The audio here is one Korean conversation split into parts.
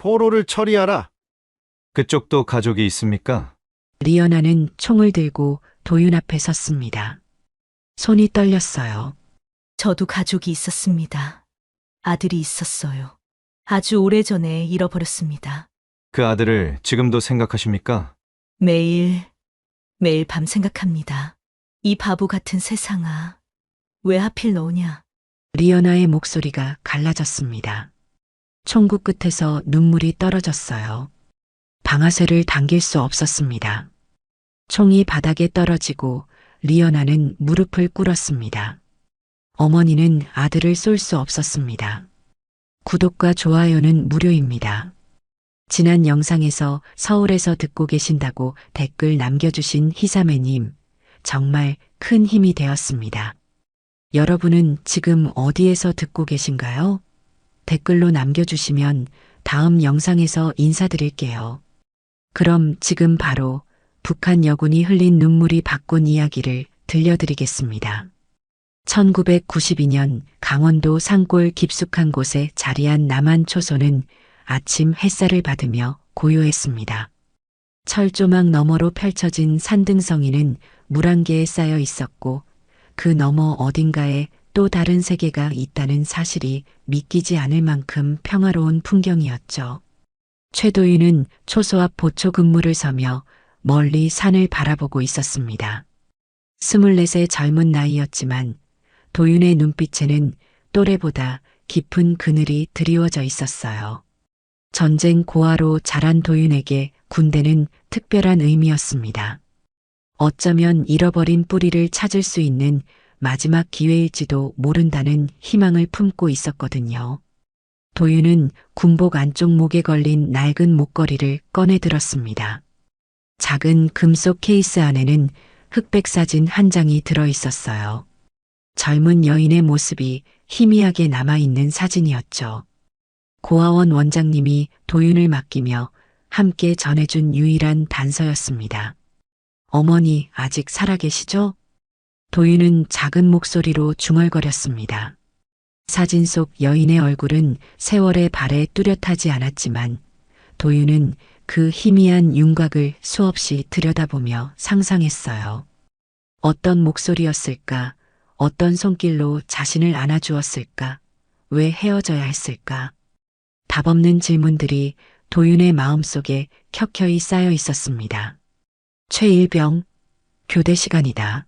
포로를 처리하라. 그쪽도 가족이 있습니까? 리연아는 총을 들고 도윤 앞에 섰습니다. 손이 떨렸어요. 저도 가족이 있었습니다. 아들이 있었어요. 아주 오래전에 잃어버렸습니다. 그 아들을 지금도 생각하십니까? 매일 밤 생각합니다. 이 바보 같은 세상아. 왜 하필 너냐? 리연아의 목소리가 갈라졌습니다. 총구 끝에서 눈물이 떨어졌어요. 방아쇠를 당길 수 없었습니다. 총이 바닥에 떨어지고 리연아는 무릎을 꿇었습니다. 어머니는 아들을 쏠 수 없었습니다. 구독과 좋아요는 무료입니다. 지난 영상에서 서울에서 듣고 계신다고 댓글 남겨주신 희사매님, 정말 큰 힘이 되었습니다. 여러분은 지금 어디에서 듣고 계신가요? 댓글로 남겨주시면 다음 영상에서 인사드릴게요. 그럼 지금 바로 북한 여군이 흘린 눈물이 바꾼 이야기를 들려드리겠습니다. 1992년 강원도 산골 깊숙한 곳에 자리한 남한 초소는 아침 햇살을 받으며 고요했습니다. 철조망 너머로 펼쳐진 산등성이는 물안개에 쌓여 있었고 그 너머 어딘가에 또 다른 세계가 있다는 사실이 믿기지 않을 만큼 평화로운 풍경이었죠. 최도윤은 초소 앞 보초 근무를 서며 멀리 산을 바라보고 있었습니다. 24의 젊은 나이였지만 도윤의 눈빛에는 또래보다 깊은 그늘이 드리워져 있었어요. 전쟁 고아로 자란 도윤에게 군대는 특별한 의미였습니다. 어쩌면 잃어버린 뿌리를 찾을 수 있는 마지막 기회일지도 모른다는 희망을 품고 있었거든요. 도윤은 군복 안쪽 목에 걸린 낡은 목걸이를 꺼내 들었습니다. 작은 금속 케이스 안에는 흑백 사진 한 장이 들어 있었어요. 젊은 여인의 모습이 희미하게 남아있는 사진이었죠. 고아원 원장님이 도윤을 맡기며 함께 전해준 유일한 단서였습니다. 어머니 아직 살아계시죠? 도윤은 작은 목소리로 중얼거렸습니다. 사진 속 여인의 얼굴은 세월의 발에 뚜렷하지 않았지만 도윤은 그 희미한 윤곽을 수없이 들여다보며 상상했어요. 어떤 목소리였을까? 어떤 손길로 자신을 안아주었을까? 왜 헤어져야 했을까? 답없는 질문들이 도윤의 마음속에 켜켜이 쌓여 있었습니다. 최일병, 교대 시간이다.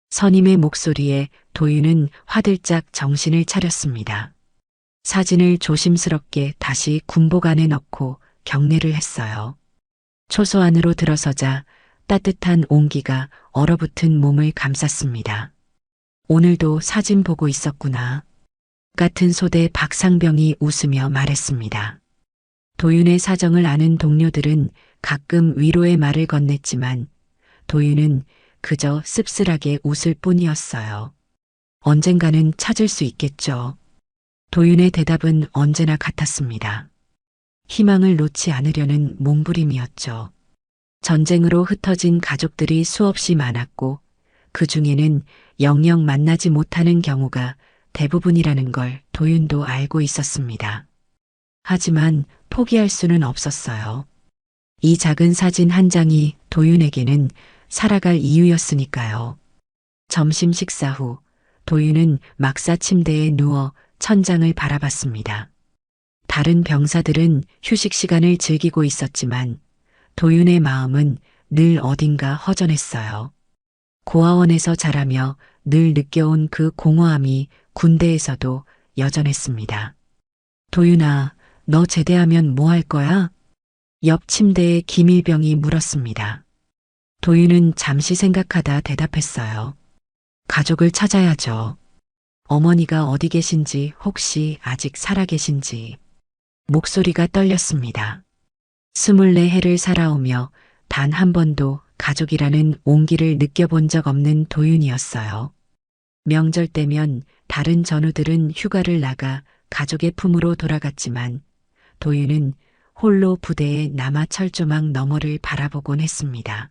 선임의 목소리에 도윤은 화들짝 정신을 차렸습니다. 사진을 조심스럽게 다시 군복 안에 넣고 경례를 했어요. 초소 안으로 들어서자 따뜻한 온기가 얼어붙은 몸을 감쌌습니다. 오늘도 사진 보고 있었구나. 같은 소대 박상병이 웃으며 말했습니다. 도윤의 사정을 아는 동료들은 가끔 위로의 말을 건넸지만 도윤은 그저 씁쓸하게 웃을 뿐이었어요. 언젠가는 찾을 수 있겠죠. 도윤의 대답은 언제나 같았습니다. 희망을 놓지 않으려는 몸부림이었죠. 전쟁으로 흩어진 가족들이 수없이 많았고 그 중에는 영영 만나지 못하는 경우가 대부분이라는 걸 도윤도 알고 있었습니다. 하지만 포기할 수는 없었어요. 이 작은 사진 한 장이 도윤에게는 살아갈 이유였으니까요. 점심 식사 후 도윤은 막사 침대에 누워 천장을 바라봤습니다. 다른 병사들은 휴식 시간을 즐기고 있었지만 도윤의 마음은 늘 어딘가 허전했어요. 고아원에서 자라며 늘 느껴온 그 공허함이 군대에서도 여전했습니다. 도윤아, 너 제대하면 뭐 할 거야? 옆 침대에 김일병이 물었습니다. 도윤은 잠시 생각하다 대답했어요. 가족을 찾아야죠. 어머니가 어디 계신지, 혹시 아직 살아계신지. 목소리가 떨렸습니다. 24해를 살아오며 단 한 번도 가족이라는 온기를 느껴본 적 없는 도윤이었어요. 명절 때면 다른 전우들은 휴가를 나가 가족의 품으로 돌아갔지만 도윤은 홀로 부대에 남아 철조망 너머를 바라보곤 했습니다.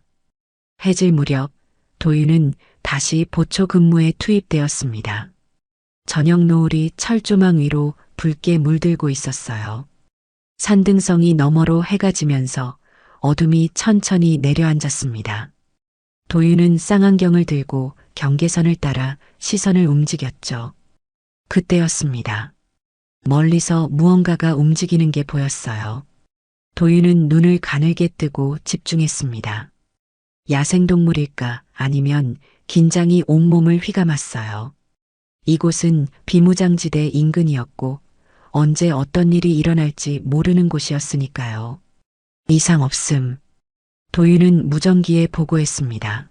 해질 무렵 도윤은 다시 보초 근무에 투입되었습니다. 저녁 노을이 철조망 위로 붉게 물들고 있었어요. 산등성이 너머로 해가 지면서 어둠이 천천히 내려앉았습니다. 도윤은 쌍안경을 들고 경계선을 따라 시선을 움직였죠. 그때였습니다. 멀리서 무언가가 움직이는 게 보였어요. 도윤은 눈을 가늘게 뜨고 집중했습니다. 야생동물일까 아니면 긴장이 온몸을 휘감았어요. 이곳은 비무장지대 인근이었고 언제 어떤 일이 일어날지 모르는 곳이었으니까요. 이상 없음. 도윤은 무전기에 보고했습니다.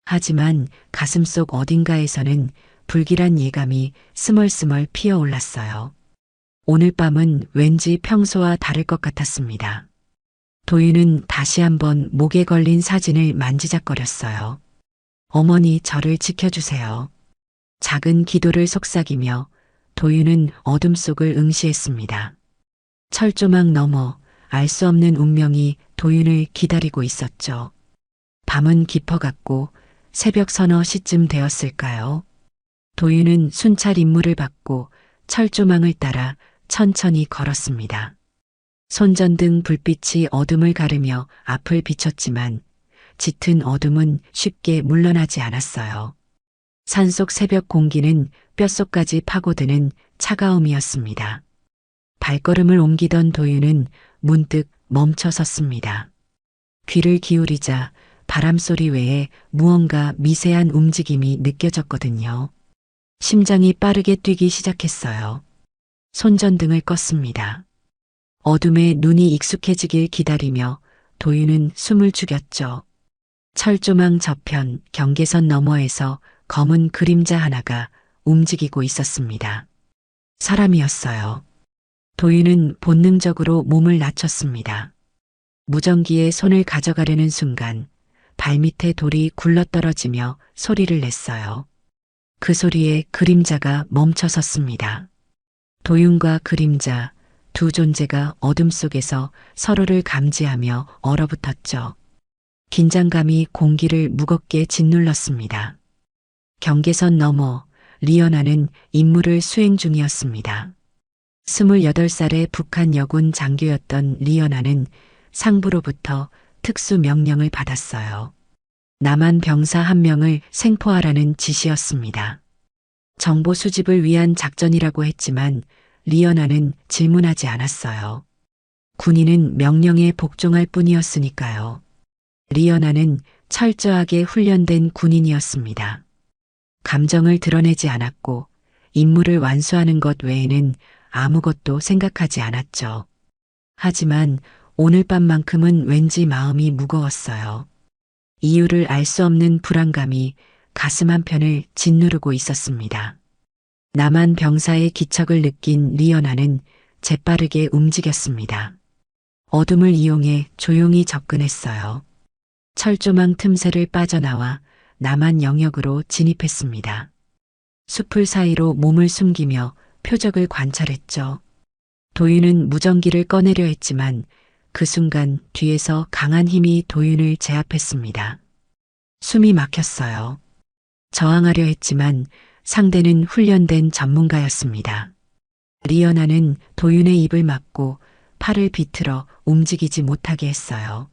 하지만 가슴속 어딘가에서는 불길한 예감이 스멀스멀 피어올랐어요. 오늘 밤은 왠지 평소와 다를 것 같았습니다. 도윤은 다시 한번 목에 걸린 사진을 만지작거렸어요. 어머니, 저를 지켜주세요. 작은 기도를 속삭이며 도윤은 어둠 속을 응시했습니다. 철조망 너머 알 수 없는 운명이 도윤을 기다리고 있었죠. 밤은 깊어갔고 새벽 서너 시쯤 되었을까요? 도윤은 순찰 임무를 받고 철조망을 따라 천천히 걸었습니다. 손전등 불빛이 어둠을 가르며 앞을 비췄지만 짙은 어둠은 쉽게 물러나지 않았어요. 산속 새벽 공기는 뼛속까지 파고드는 차가움이었습니다. 발걸음을 옮기던 도윤은 문득 멈춰 섰습니다. 귀를 기울이자 바람소리 외에 무언가 미세한 움직임이 느껴졌거든요. 심장이 빠르게 뛰기 시작했어요. 손전등을 껐습니다. 어둠에 눈이 익숙해지길 기다리며 도윤은 숨을 죽였죠. 철조망 저편 경계선 너머에서 검은 그림자 하나가 움직이고 있었습니다. 사람이었어요. 도윤은 본능적으로 몸을 낮췄습니다. 무전기에 손을 가져가려는 순간 발밑에 돌이 굴러떨어지며 소리를 냈어요. 그 소리에 그림자가 멈춰섰습니다. 도윤과 그림자, 두 존재가 어둠 속에서 서로를 감지하며 얼어붙었죠. 긴장감이 공기를 무겁게 짓눌렀습니다. 경계선 너머 리연아는 임무를 수행 중이었습니다. 28살의 북한 여군 장교였던 리연아는 상부로부터 특수 명령을 받았어요. 남한 병사 한 명을 생포하라는 지시였습니다. 정보 수집을 위한 작전이라고 했지만 리연아는 질문하지 않았어요. 군인은 명령에 복종할 뿐이었으니까요. 리연아는 철저하게 훈련된 군인이었습니다. 감정을 드러내지 않았고 임무를 완수하는 것 외에는 아무것도 생각하지 않았죠. 하지만 오늘 밤만큼은 왠지 마음이 무거웠어요. 이유를 알 수 없는 불안감이 가슴 한편을 짓누르고 있었습니다. 남한 병사의 기척을 느낀 리연아는 재빠르게 움직였습니다. 어둠을 이용해 조용히 접근했어요. 철조망 틈새를 빠져나와 남한 영역으로 진입했습니다. 숲을 사이로 몸을 숨기며 표적을 관찰했죠. 도윤은 무전기를 꺼내려 했지만 그 순간 뒤에서 강한 힘이 도윤을 제압했습니다. 숨이 막혔어요. 저항하려 했지만 상대는 훈련된 전문가였습니다. 리연아는 도윤의 입을 막고 팔을 비틀어 움직이지 못하게 했어요.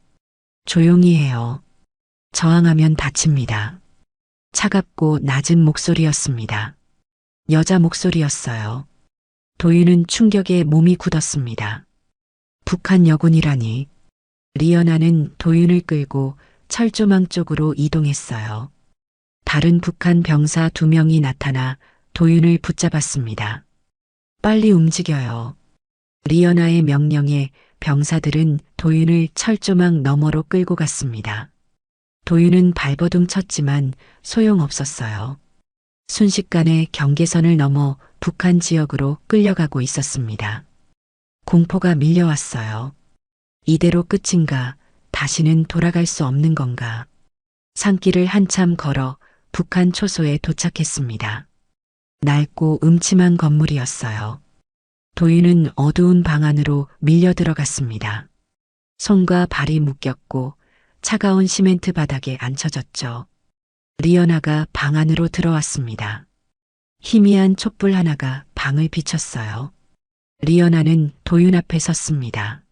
조용히 해요. 저항하면 다칩니다. 차갑고 낮은 목소리였습니다. 여자 목소리였어요. 도윤은 충격에 몸이 굳었습니다. 북한 여군이라니. 리연아는 도윤을 끌고 철조망 쪽으로 이동했어요. 다른 북한 병사 2명이 나타나 도윤을 붙잡았습니다. 빨리 움직여요. 리연아의 명령에 병사들은 도윤을 철조망 너머로 끌고 갔습니다. 도윤은 발버둥 쳤지만 소용없었어요. 순식간에 경계선을 넘어 북한 지역으로 끌려가고 있었습니다. 공포가 밀려왔어요. 이대로 끝인가? 다시는 돌아갈 수 없는 건가? 산길을 한참 걸어 북한 초소에 도착했습니다. 낡고 음침한 건물이었어요. 도윤은 어두운 방 안으로 밀려 들어갔습니다. 손과 발이 묶였고 차가운 시멘트 바닥에 앉혀졌죠. 리연아가 방 안으로 들어왔습니다. 희미한 촛불 하나가 방을 비췄어요. 리연아는 도윤 앞에 섰습니다.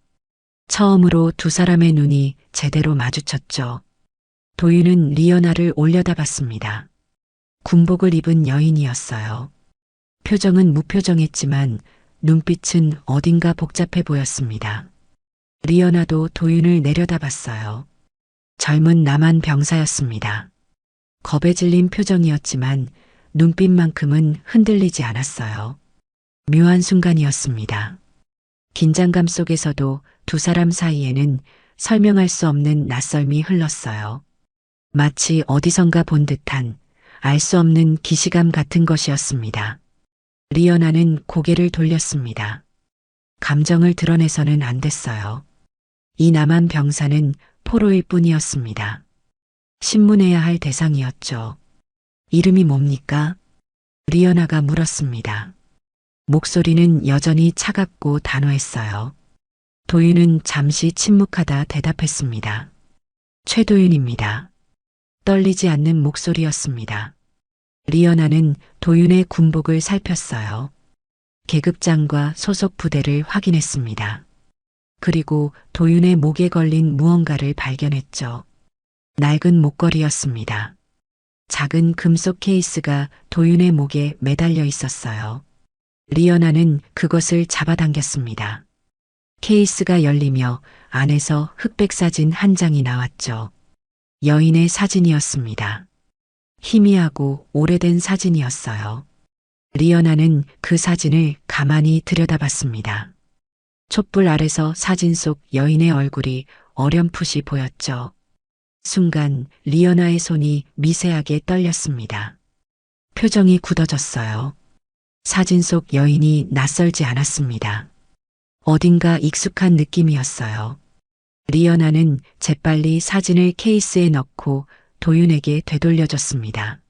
처음으로 두 사람의 눈이 제대로 마주쳤죠. 도윤은 리연아를 올려다봤습니다. 군복을 입은 여인이었어요. 표정은 무표정했지만 눈빛은 어딘가 복잡해 보였습니다. 리연아도 도윤을 내려다봤어요. 젊은 남한 병사였습니다. 겁에 질린 표정이었지만 눈빛만큼은 흔들리지 않았어요. 묘한 순간이었습니다. 긴장감 속에서도 두 사람 사이에는 설명할 수 없는 낯설미 흘렀어요. 마치 어디선가 본 듯한 알 수 없는 기시감 같은 것이었습니다. 리연아는 고개를 돌렸습니다. 감정을 드러내서는 안 됐어요. 이 남한 병사는 포로일 뿐이었습니다. 신문해야 할 대상이었죠. 이름이 뭡니까? 리연아가 물었습니다. 목소리는 여전히 차갑고 단호했어요. 도윤은 잠시 침묵하다 대답했습니다. 최도윤입니다. 떨리지 않는 목소리였습니다. 리연아는 도윤의 군복을 살폈어요. 계급장과 소속 부대를 확인했습니다. 그리고 도윤의 목에 걸린 무언가를 발견했죠. 낡은 목걸이였습니다. 작은 금속 케이스가 도윤의 목에 매달려 있었어요. 리연아는 그것을 잡아당겼습니다. 케이스가 열리며 안에서 흑백 사진 한 장이 나왔죠. 여인의 사진이었습니다. 희미하고 오래된 사진이었어요. 리연아는 그 사진을 가만히 들여다봤습니다. 촛불 아래서 사진 속 여인의 얼굴이 어렴풋이 보였죠. 순간 리연아의 손이 미세하게 떨렸습니다. 표정이 굳어졌어요. 사진 속 여인이 낯설지 않았습니다. 어딘가 익숙한 느낌이었어요. 리연아는 재빨리 사진을 케이스에 넣고 도윤에게 되돌려줬습니다.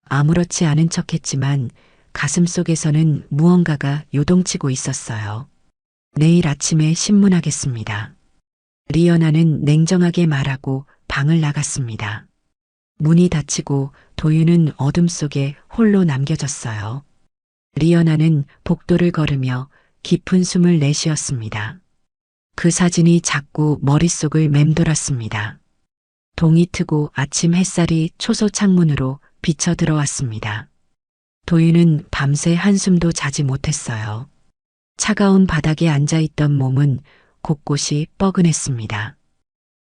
아무렇지 않은 척했지만 가슴 속에서는 무언가가 요동치고 있었어요. 내일 아침에 신문하겠습니다. 리연아는 냉정하게 말하고 방을 나갔습니다. 문이 닫히고 도윤은 어둠 속에 홀로 남겨졌어요. 리연아는 복도를 걸으며 깊은 숨을 내쉬었습니다. 그 사진이 자꾸 머릿속을 맴돌았습니다. 동이 트고 아침 햇살이 초소 창문으로 비쳐 들어왔습니다. 도윤은 밤새 한숨도 자지 못했어요. 차가운 바닥에 앉아있던 몸은 곳곳이 뻐근했습니다.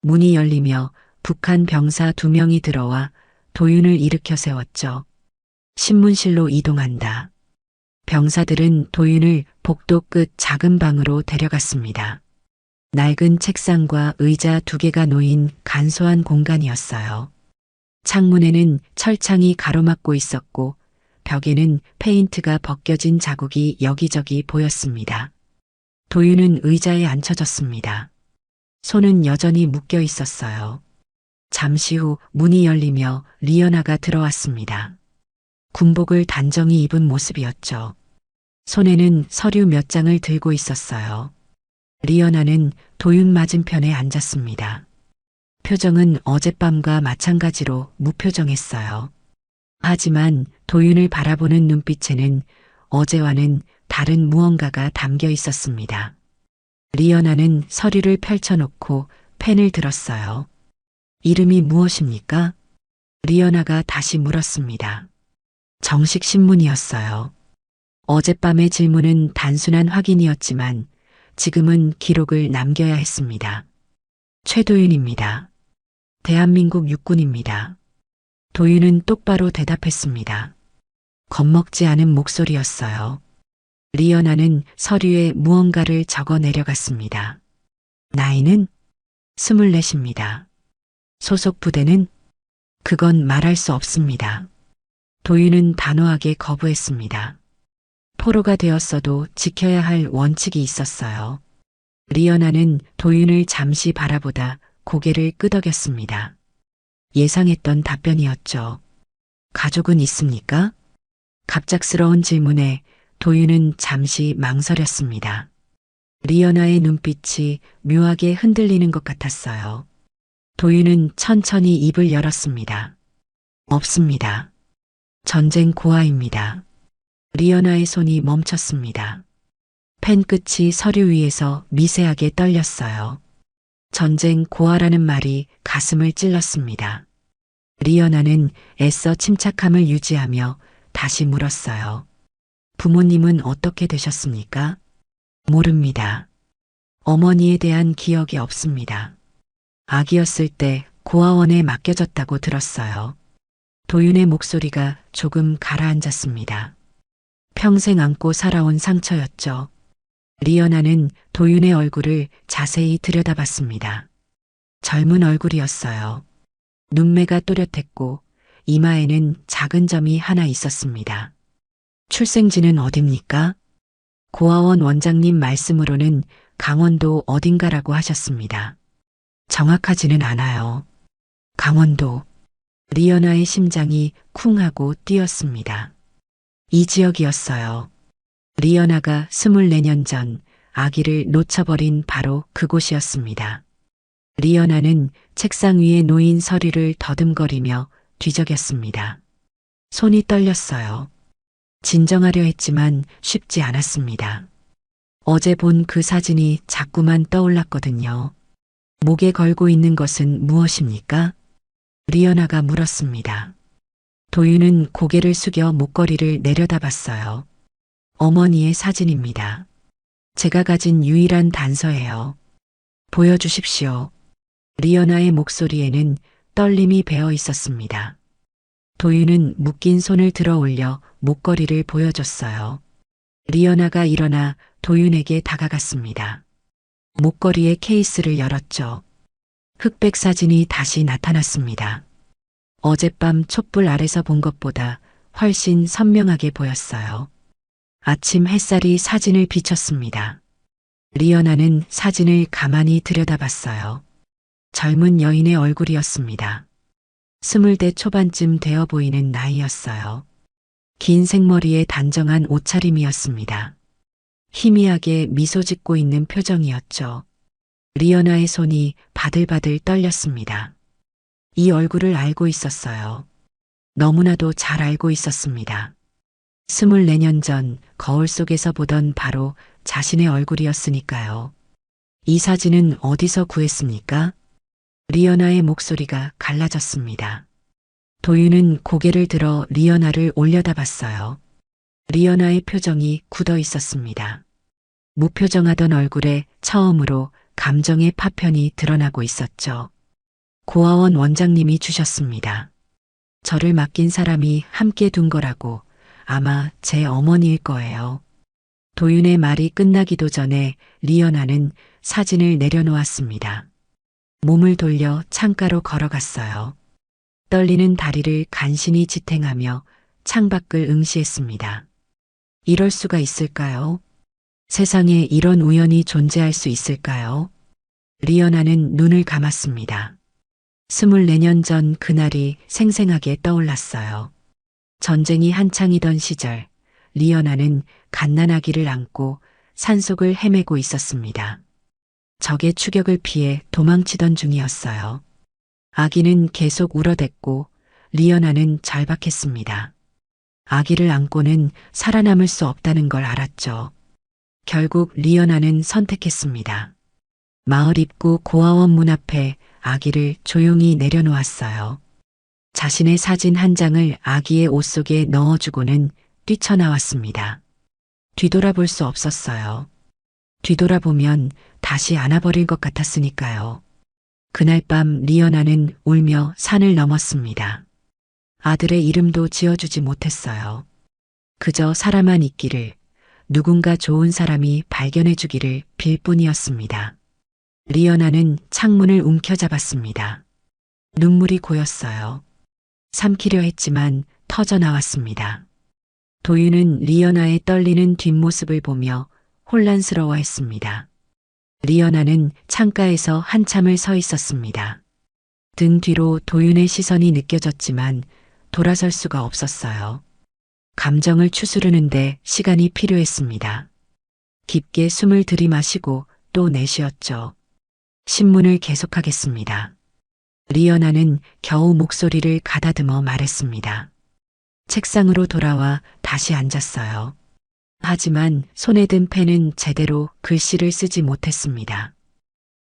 문이 열리며 북한 병사 2명이 들어와 도윤을 일으켜 세웠죠. 신문실로 이동한다. 병사들은 도윤을 복도 끝 작은 방으로 데려갔습니다. 낡은 책상과 의자 2개가 놓인 간소한 공간이었어요. 창문에는 철창이 가로막고 있었고 벽에는 페인트가 벗겨진 자국이 여기저기 보였습니다. 도윤은 의자에 앉혀졌습니다. 손은 여전히 묶여 있었어요. 잠시 후 문이 열리며 리연아가 들어왔습니다. 군복을 단정히 입은 모습이었죠. 손에는 서류 몇 장을 들고 있었어요. 리연아는 도윤 맞은편에 앉았습니다. 표정은 어젯밤과 마찬가지로 무표정했어요. 하지만 도윤을 바라보는 눈빛에는 어제와는 다른 무언가가 담겨 있었습니다. 리연아는 서류를 펼쳐놓고 펜을 들었어요. 이름이 무엇입니까? 리연아가 다시 물었습니다. 정식 신문이었어요. 어젯밤의 질문은 단순한 확인이었지만 지금은 기록을 남겨야 했습니다. 최도윤입니다. 대한민국 육군입니다. 도윤은 똑바로 대답했습니다. 겁먹지 않은 목소리였어요. 리연아는 서류에 무언가를 적어 내려갔습니다. 나이는 24입니다. 소속 부대는 그건 말할 수 없습니다. 도윤은 단호하게 거부했습니다. 포로가 되었어도 지켜야 할 원칙이 있었어요. 리연아는 도윤을 잠시 바라보다 고개를 끄덕였습니다. 예상했던 답변이었죠. 가족은 있습니까? 갑작스러운 질문에 도윤은 잠시 망설였습니다. 리연아의 눈빛이 묘하게 흔들리는 것 같았어요. 도윤은 천천히 입을 열었습니다. 없습니다. 전쟁 고아입니다. 리연아의 손이 멈췄습니다. 펜 끝이 서류 위에서 미세하게 떨렸어요. 전쟁 고아라는 말이 가슴을 찔렀습니다. 리연아는 애써 침착함을 유지하며 다시 물었어요. 부모님은 어떻게 되셨습니까? 모릅니다. 어머니에 대한 기억이 없습니다. 아기였을 때 고아원에 맡겨졌다고 들었어요. 도윤의 목소리가 조금 가라앉았습니다. 평생 안고 살아온 상처였죠. 리연아는 도윤의 얼굴을 자세히 들여다봤습니다. 젊은 얼굴이었어요. 눈매가 또렷했고 이마에는 작은 점이 하나 있었습니다. 출생지는 어딥니까? 고아원 원장님 말씀으로는 강원도 어딘가라고 하셨습니다. 정확하지는 않아요. 강원도. 리연아의 심장이 쿵 하고 뛰었습니다. 이 지역이었어요. 리연아가 24년 전 아기를 놓쳐버린 바로 그곳이었습니다. 리연아는 책상 위에 놓인 서류를 더듬거리며 뒤적였습니다. 손이 떨렸어요. 진정하려 했지만 쉽지 않았습니다. 어제 본 그 사진이 자꾸만 떠올랐거든요. 목에 걸고 있는 것은 무엇입니까? 리연아가 물었습니다. 도윤은 고개를 숙여 목걸이를 내려다봤어요. 어머니의 사진입니다. 제가 가진 유일한 단서예요. 보여주십시오. 리연아의 목소리에는 떨림이 배어 있었습니다. 도윤은 묶인 손을 들어 올려 목걸이를 보여줬어요. 리연아가 일어나 도윤에게 다가갔습니다. 목걸이의 케이스를 열었죠. 흑백 사진이 다시 나타났습니다. 어젯밤 촛불 아래서 본 것보다 훨씬 선명하게 보였어요. 아침 햇살이 사진을 비췄습니다. 리연아는 사진을 가만히 들여다봤어요. 젊은 여인의 얼굴이었습니다. 20대 초반쯤 되어 보이는 나이였어요. 긴 생머리에 단정한 옷차림이었습니다. 희미하게 미소 짓고 있는 표정이었죠. 리연아의 손이 바들바들 떨렸습니다. 이 얼굴을 알고 있었어요. 너무나도 잘 알고 있었습니다. 24년 전 거울 속에서 보던 바로 자신의 얼굴이었으니까요. 이 사진은 어디서 구했습니까? 리연아의 목소리가 갈라졌습니다. 도윤은 고개를 들어 리연아를 올려다봤어요. 리연아의 표정이 굳어 있었습니다. 무표정하던 얼굴에 처음으로 감정의 파편이 드러나고 있었죠. 고아원 원장님이 주셨습니다. 저를 맡긴 사람이 함께 둔 거라고 아마 제 어머니일 거예요. 도윤의 말이 끝나기도 전에 리연아는 사진을 내려놓았습니다. 몸을 돌려 창가로 걸어갔어요. 떨리는 다리를 간신히 지탱하며 창밖을 응시했습니다. 이럴 수가 있을까요? 세상에 이런 우연이 존재할 수 있을까요? 리연아는 눈을 감았습니다. 24년 전 그날이 생생하게 떠올랐어요. 전쟁이 한창이던 시절, 리연아는 갓난아기를 안고 산속을 헤매고 있었습니다. 적의 추격을 피해 도망치던 중이었어요. 아기는 계속 울어댔고 리연아는 절박했습니다. 아기를 안고는 살아남을 수 없다는 걸 알았죠. 결국 리연아는 선택했습니다. 마을 입구 고아원 문 앞에 아기를 조용히 내려놓았어요. 자신의 사진 한 장을 아기의 옷 속에 넣어주고는 뛰쳐나왔습니다. 뒤돌아볼 수 없었어요. 뒤돌아보면 다시 안아버릴 것 같았으니까요. 그날 밤 리연아는 울며 산을 넘었습니다. 아들의 이름도 지어주지 못했어요. 그저 살아만 있기를, 누군가 좋은 사람이 발견해주기를 빌 뿐이었습니다. 리연아는 창문을 움켜잡았습니다. 눈물이 고였어요. 삼키려 했지만 터져나왔습니다. 도윤은 리연아의 떨리는 뒷모습을 보며 혼란스러워했습니다. 리연아는 창가에서 한참을 서 있었습니다. 등 뒤로 도윤의 시선이 느껴졌지만 돌아설 수가 없었어요. 감정을 추스르는데 시간이 필요했습니다. 깊게 숨을 들이마시고 또 내쉬었죠. 신문을 계속하겠습니다. 리연아는 겨우 목소리를 가다듬어 말했습니다. 책상으로 돌아와 다시 앉았어요. 하지만 손에 든 펜은 제대로 글씨를 쓰지 못했습니다.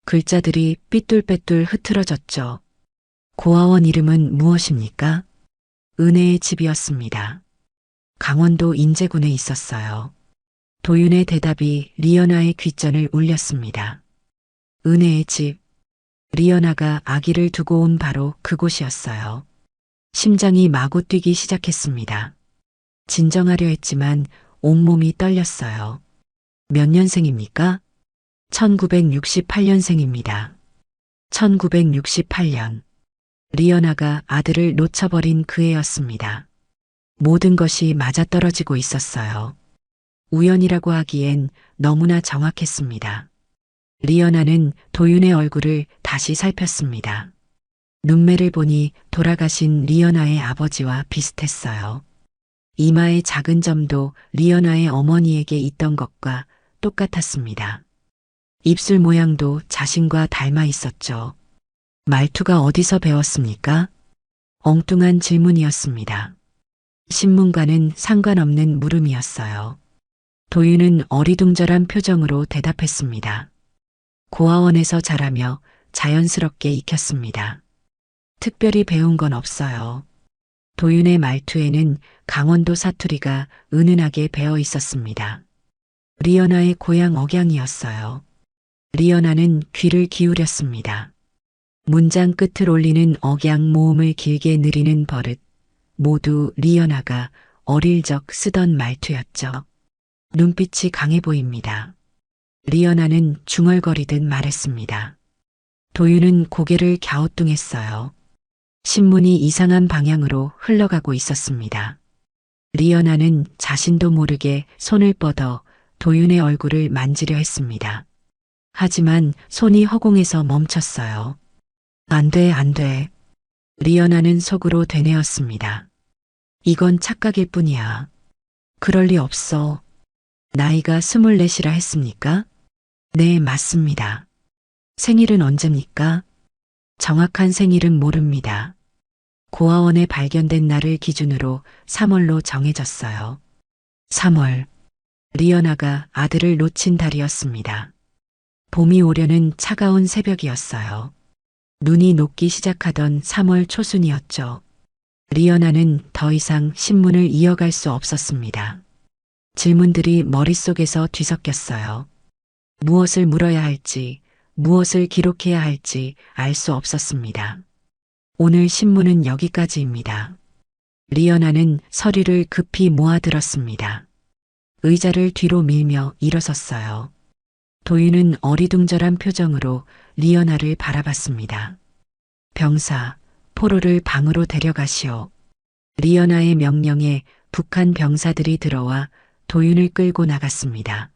글자들이 삐뚤빼뚤 흐트러졌죠. 고아원 이름은 무엇입니까? 은혜의 집이었습니다. 강원도 인제군에 있었어요. 도윤의 대답이 리연아의 귓전을 울렸습니다. 은혜의 집. 리연아가 아기를 두고 온 바로 그곳이었어요. 심장이 마구 뛰기 시작했습니다. 진정하려 했지만 온몸이 떨렸어요. 몇 년생입니까? 1968년생입니다. 1968년. 리연아가 아들을 놓쳐버린 그 해였습니다. 모든 것이 맞아떨어지고 있었어요. 우연이라고 하기엔 너무나 정확했습니다. 리연아는 도윤의 얼굴을 다시 살폈습니다. 눈매를 보니 돌아가신 리연아의 아버지와 비슷했어요. 이마의 작은 점도 리연아의 어머니에게 있던 것과 똑같았습니다. 입술 모양도 자신과 닮아 있었죠. 말투가 어디서 배웠습니까? 엉뚱한 질문이었습니다. 신문과는 상관없는 물음이었어요. 도윤은 어리둥절한 표정으로 대답했습니다. 고아원에서 자라며 자연스럽게 익혔습니다. 특별히 배운 건 없어요. 도윤의 말투에는 강원도 사투리가 은은하게 배어 있었습니다. 리연아의 고향 억양이었어요. 리연아는 귀를 기울였습니다. 문장 끝을 올리는 억양 모음을 길게 느리는 버릇, 모두 리연아가 어릴 적 쓰던 말투였죠. 눈빛이 강해 보입니다. 리연아는 중얼거리듯 말했습니다. 도윤은 고개를 갸우뚱했어요. 신문이 이상한 방향으로 흘러가고 있었습니다. 리연아는 자신도 모르게 손을 뻗어 도윤의 얼굴을 만지려 했습니다. 하지만 손이 허공에서 멈췄어요. 안 돼, 안 돼. 리연아는 속으로 되뇌었습니다. 이건 착각일 뿐이야. 그럴 리 없어. 나이가 24이라 했습니까? 네, 맞습니다. 생일은 언제입니까? 정확한 생일은 모릅니다. 고아원에 발견된 날을 기준으로 3월로 정해졌어요. 3월. 리연아가 아들을 놓친 달이었습니다. 봄이 오려는 차가운 새벽이었어요. 눈이 녹기 시작하던 3월 초순이었죠. 리연아는 더 이상 신문을 이어갈 수 없었습니다. 질문들이 머릿속에서 뒤섞였어요. 무엇을 물어야 할지, 무엇을 기록해야 할지 알 수 없었습니다. 오늘 신문은 여기까지입니다. 리연아는 서류를 급히 모아들었습니다. 의자를 뒤로 밀며 일어섰어요. 도윤은 어리둥절한 표정으로 리연아를 바라봤습니다. 병사, 포로를 방으로 데려가시오. 리연아의 명령에 북한 병사들이 들어와 도윤을 끌고 나갔습니다.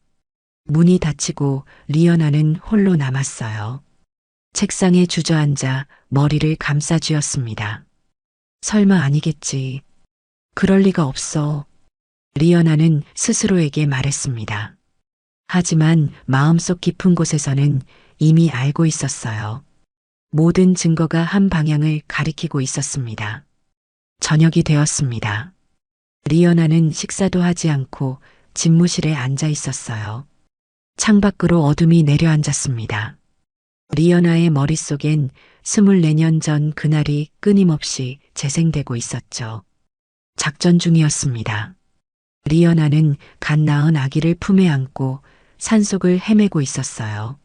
문이 닫히고 리연아는 홀로 남았어요. 책상에 주저앉아 머리를 감싸쥐었습니다. 설마 아니겠지. 그럴 리가 없어. 리연아는 스스로에게 말했습니다. 하지만 마음속 깊은 곳에서는 이미 알고 있었어요. 모든 증거가 한 방향을 가리키고 있었습니다. 저녁이 되었습니다. 리연아는 식사도 하지 않고 집무실에 앉아 있었어요. 창밖으로 어둠이 내려앉았습니다. 리연아의 머릿속엔 24년 전 그날이 끊임없이 재생되고 있었죠. 작전 중이었습니다. 리연아는 갓 낳은 아기를 품에 안고 산속을 헤매고 있었어요.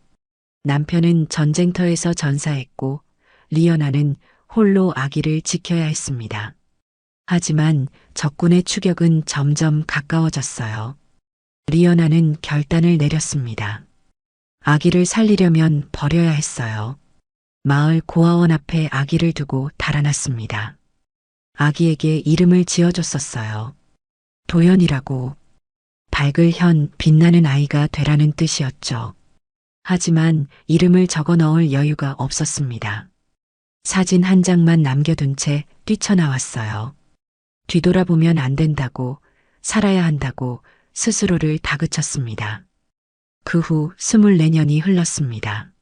남편은 전쟁터에서 전사했고 리연아는 홀로 아기를 지켜야 했습니다. 하지만 적군의 추격은 점점 가까워졌어요. 리연아는 결단을 내렸습니다. 아기를 살리려면 버려야 했어요. 마을 고아원 앞에 아기를 두고 달아났습니다. 아기에게 이름을 지어줬었어요. 도연이라고. 밝을 현 빛나는 아이가 되라는 뜻이었죠. 하지만 이름을 적어 넣을 여유가 없었습니다. 사진 한 장만 남겨둔 채 뛰쳐나왔어요. 뒤돌아보면 안 된다고, 살아야 한다고 스스로를 다그쳤습니다. 그 후 24년이 흘렀습니다.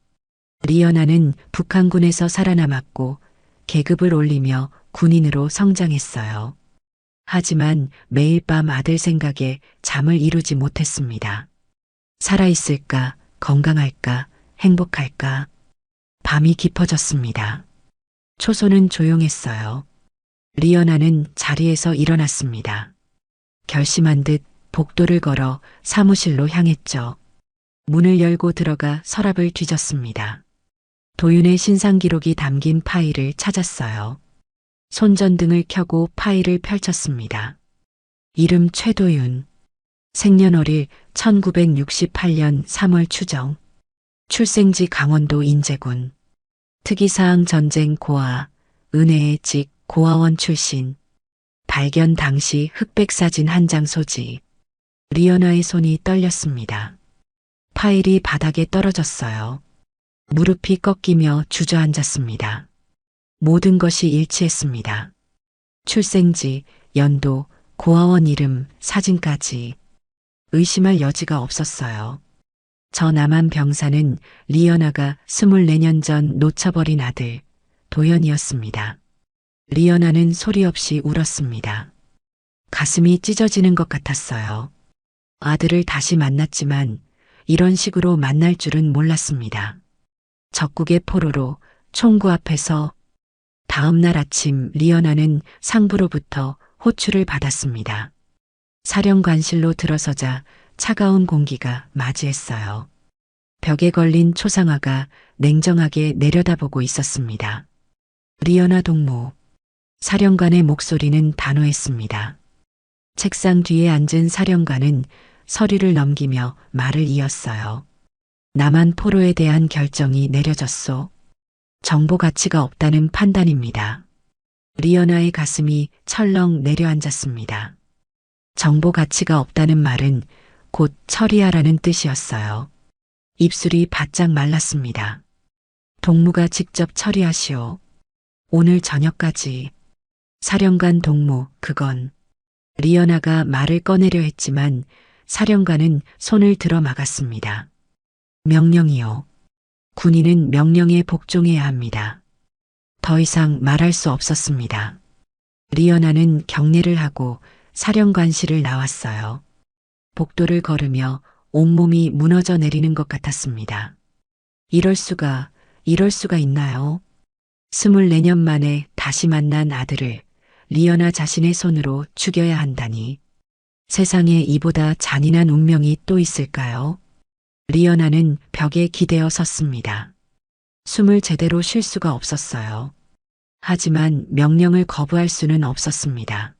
리연아는 북한군에서 살아남았고 계급을 올리며 군인으로 성장했어요. 하지만 매일 밤 아들 생각에 잠을 이루지 못했습니다. 살아있을까, 건강할까, 행복할까. 밤이 깊어졌습니다. 초소는 조용했어요. 리연아는 자리에서 일어났습니다. 결심한 듯 복도를 걸어 사무실로 향했죠. 문을 열고 들어가 서랍을 뒤졌습니다. 도윤의 신상 기록이 담긴 파일을 찾았어요. 손전등을 켜고 파일을 펼쳤습니다. 이름 최도윤. 생년월일 1968년 3월 추정. 출생지 강원도 인제군. 특이사항 전쟁 고아. 은혜의 직 고아원 출신. 발견 당시 흑백 사진 한 장 소지. 리연아의 손이 떨렸습니다. 파일이 바닥에 떨어졌어요. 무릎이 꺾이며 주저앉았습니다. 모든 것이 일치했습니다. 출생지, 연도, 고아원 이름, 사진까지. 의심할 여지가 없었어요. 저 남한 병사는 리연아가 24년 전 놓쳐버린 아들, 도연이었습니다. 리연아는 소리 없이 울었습니다. 가슴이 찢어지는 것 같았어요. 아들을 다시 만났지만 이런 식으로 만날 줄은 몰랐습니다. 적국의 포로로 총구 앞에서 다음 날 아침 리연아는 상부로부터 호출을 받았습니다. 사령관실로 들어서자 차가운 공기가 맞이했어요. 벽에 걸린 초상화가 냉정하게 내려다보고 있었습니다. 리연아 동무. 사령관의 목소리는 단호했습니다. 책상 뒤에 앉은 사령관은 서류를 넘기며 말을 이었어요. 남한 포로에 대한 결정이 내려졌소. 정보 가치가 없다는 판단입니다. 리연아의 가슴이 철렁 내려앉았습니다. 정보 가치가 없다는 말은 곧 처리하라는 뜻이었어요. 입술이 바짝 말랐습니다. 동무가 직접 처리하시오. 오늘 저녁까지. 사령관 동무, 그건. 리연아가 말을 꺼내려 했지만 사령관은 손을 들어 막았습니다. 명령이요. 군인은 명령에 복종해야 합니다. 더 이상 말할 수 없었습니다. 리연아는 경례를 하고 사령관실을 나왔어요. 복도를 걸으며 온몸이 무너져 내리는 것 같았습니다. 이럴 수가 있나요? 24년 만에 다시 만난 아들을 리연아 자신의 손으로 죽여야 한다니. 세상에 이보다 잔인한 운명이 또 있을까요? 리연아는 벽에 기대어 섰습니다. 숨을 제대로 쉴 수가 없었어요. 하지만 명령을 거부할 수는 없었습니다.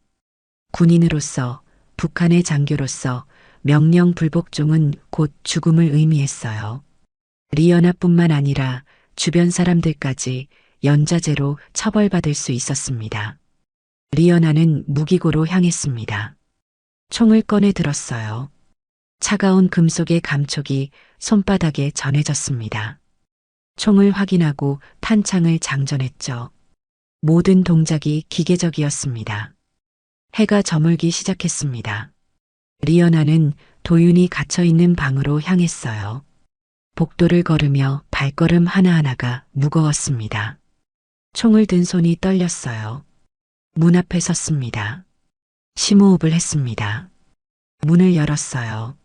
군인으로서, 북한의 장교로서 명령 불복종은 곧 죽음을 의미했어요. 리연아뿐만 아니라 주변 사람들까지 연좌제로 처벌받을 수 있었습니다. 리연아는 무기고로 향했습니다. 총을 꺼내 들었어요. 차가운 금속의 감촉이 손바닥에 전해졌습니다. 총을 확인하고 탄창을 장전했죠. 모든 동작이 기계적이었습니다. 해가 저물기 시작했습니다. 리연아는 도윤이 갇혀있는 방으로 향했어요. 복도를 걸으며 발걸음 하나하나가 무거웠습니다. 총을 든 손이 떨렸어요. 문 앞에 섰습니다. 심호흡을 했습니다. 문을 열었어요.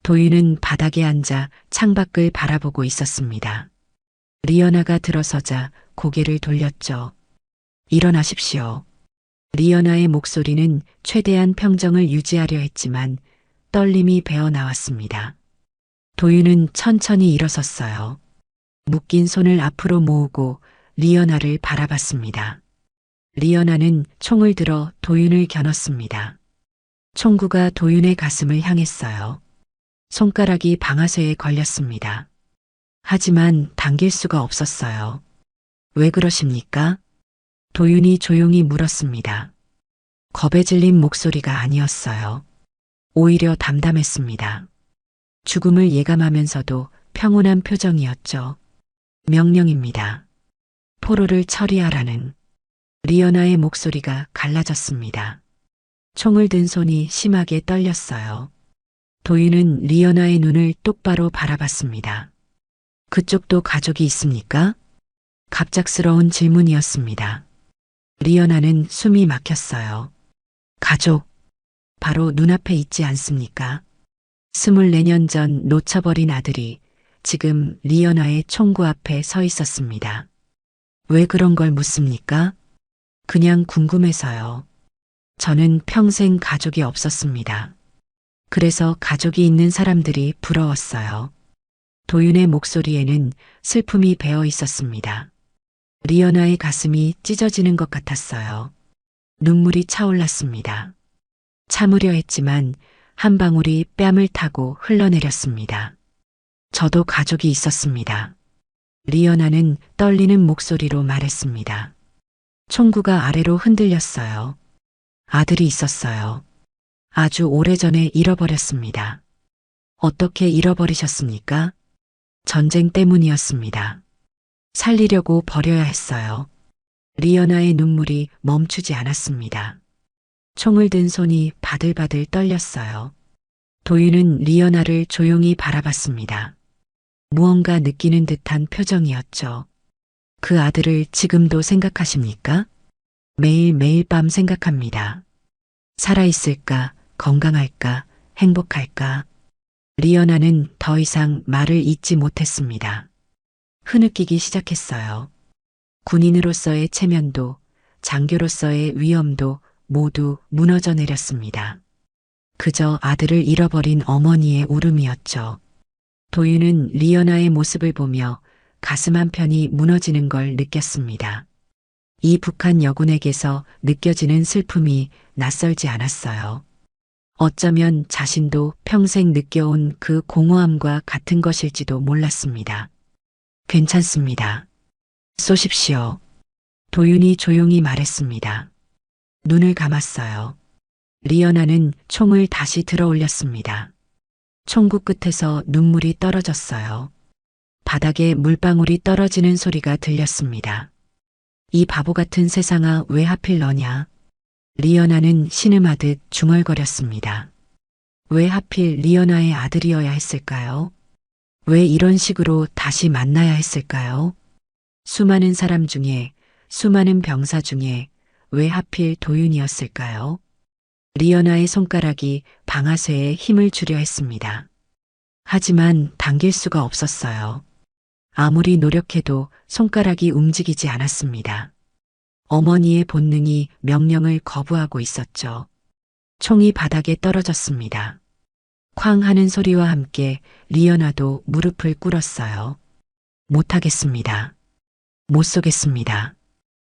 도윤은 바닥에 앉아 창밖을 바라보고 있었습니다. 리연아가 들어서자 고개를 돌렸죠. 일어나십시오. 리연아의 목소리는 최대한 평정을 유지하려 했지만 떨림이 배어 나왔습니다. 도윤은 천천히 일어섰어요. 묶인 손을 앞으로 모으고 리연아를 바라봤습니다. 리연아는 총을 들어 도윤을 겨눴습니다. 총구가 도윤의 가슴을 향했어요. 손가락이 방아쇠에 걸렸습니다. 하지만 당길 수가 없었어요. 왜 그러십니까? 도윤이 조용히 물었습니다. 겁에 질린 목소리가 아니었어요. 오히려 담담했습니다. 죽음을 예감하면서도 평온한 표정이었죠. 명령입니다. 포로를 처리하라는. 리연아의 목소리가 갈라졌습니다. 총을 든 손이 심하게 떨렸어요. 도윤은 리연아의 눈을 똑바로 바라봤습니다. 그쪽도 가족이 있습니까? 갑작스러운 질문이었습니다. 리연아는 숨이 막혔어요. 가족, 바로 눈앞에 있지 않습니까? 24년 전 놓쳐버린 아들이 지금 리연아의 총구 앞에 서 있었습니다. 왜 그런 걸 묻습니까? 그냥 궁금해서요. 저는 평생 가족이 없었습니다. 그래서 가족이 있는 사람들이 부러웠어요. 도윤의 목소리에는 슬픔이 배어 있었습니다. 리연아의 가슴이 찢어지는 것 같았어요. 눈물이 차올랐습니다. 참으려 했지만 한 방울이 뺨을 타고 흘러내렸습니다. 저도 가족이 있었습니다. 리연아는 떨리는 목소리로 말했습니다. 총구가 아래로 흔들렸어요. 아들이 있었어요. 아주 오래전에 잃어버렸습니다. 어떻게 잃어버리셨습니까? 전쟁 때문이었습니다. 살리려고 버려야 했어요. 리연아의 눈물이 멈추지 않았습니다. 총을 든 손이 바들바들 떨렸어요. 도윤은 리연아를 조용히 바라봤습니다. 무언가 느끼는 듯한 표정이었죠. 그 아들을 지금도 생각하십니까? 매일 밤 생각합니다. 살아있을까, 건강할까, 행복할까. 리연아는 더 이상 말을 잇지 못했습니다. 흐느끼기 시작했어요. 군인으로서의 체면도, 장교로서의 위엄도 모두 무너져 내렸습니다. 그저 아들을 잃어버린 어머니의 울음이었죠. 도윤은 리연아의 모습을 보며 가슴 한편이 무너지는 걸 느꼈습니다. 이 북한 여군에게서 느껴지는 슬픔이 낯설지 않았어요. 어쩌면 자신도 평생 느껴온 그 공허함과 같은 것일지도 몰랐습니다. 괜찮습니다. 쏘십시오. 도윤이 조용히 말했습니다. 눈을 감았어요. 리연아는 총을 다시 들어 올렸습니다. 총구 끝에서 눈물이 떨어졌어요. 바닥에 물방울이 떨어지는 소리가 들렸습니다. 이 바보 같은 세상아, 왜 하필 너냐? 리연아는 신음하듯 중얼거렸습니다. 왜 하필 리연아의 아들이어야 했을까요? 왜 이런 식으로 다시 만나야 했을까요? 수많은 사람 중에, 수많은 병사 중에 왜 하필 도윤이었을까요? 리연아의 손가락이 방아쇠에 힘을 주려 했습니다. 하지만 당길 수가 없었어요. 아무리 노력해도 손가락이 움직이지 않았습니다. 어머니의 본능이 명령을 거부하고 있었죠. 총이 바닥에 떨어졌습니다. 쾅 하는 소리와 함께 리연아도 무릎을 꿇었어요. 못하겠습니다. 못 쏘겠습니다.